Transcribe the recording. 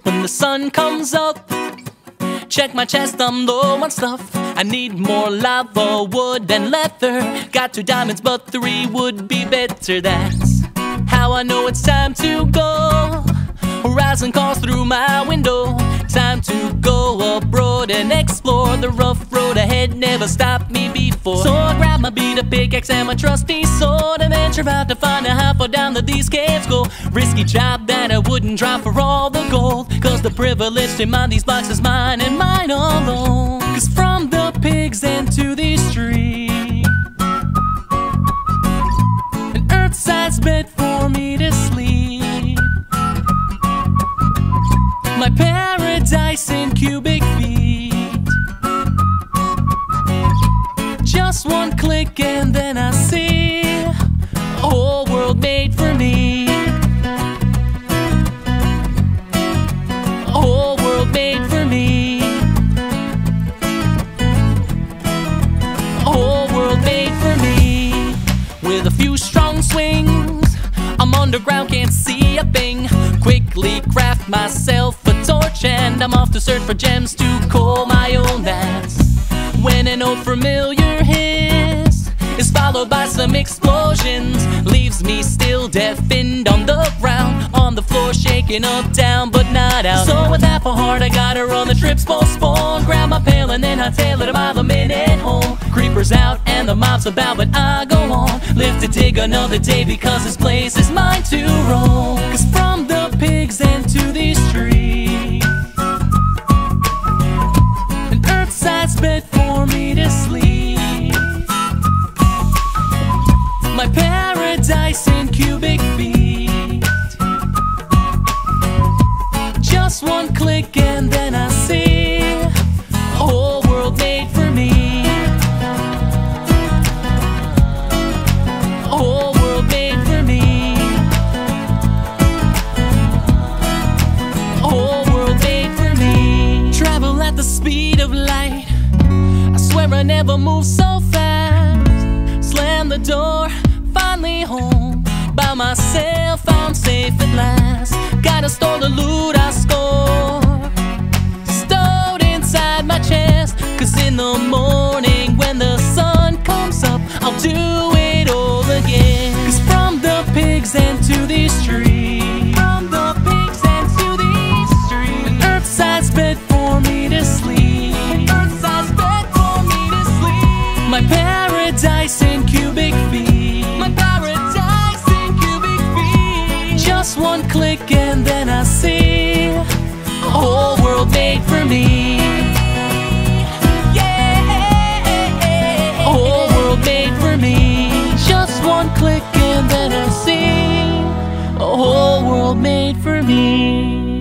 when the sun comes up. Check my chest, I'm low on stuff. I need more lava, wood and leather. Got 2 diamonds but 3 would be better. That's how I know it's time to go. Horizon calls through my window. Time to go abroad and explore. The rough road ahead never stopped me before. So I grab my beat, a pickaxe and my trusty sword, and venture out to find out how far down that these caves go. Risky job that I wouldn't drop for all the gold, cause the privilege to mine these blocks is mine and mine alone. Cause from the pigs and to these streets, an earth-sized bed for me to sleep. My paradise in cubic feet. Just one click and then I see a whole world made for me. A whole world made for me. A whole world made for me. With a few strong swings, I'm underground, can't see a thing. Quickly craft myself a torch and I'm off to search for gems to call my own. That's when an old familiar hiss is followed by some explosions, leaves me still deafened on the ground, on the floor shaking up, down but not out. So with half a heart I gotta run, the trip's postponed. Grab my pail and then I tail it a mile a minute home. Creepers out and the mob's about, but I go on. Live to dig another day because this place is mine to roam. Cause from the pigs and to these streets, an earth-sized bed for me to sleep. My paradise in cubic feet. Just one click and then I see a whole world made for me. A whole world made for me. A whole world made for me. Travel at the speed of light, I swear I never moved so fast. Slam the door, finally home by myself, I'm safe at last. Gotta store the loot I scored, stowed inside my chest. Cause in the morning when the sun comes up, I'll do it all again. Cause from the pigs and to these streets, from the pigs and to these streets, an earth-sized bed for me to sleep. An earth-sized bed for me to sleep. My paradise in cubic feet. My paradise in cubic feet. Just one click and then I see a whole world made for me. Yeah, a whole world made for me. Just one click and then I see a whole world made for me.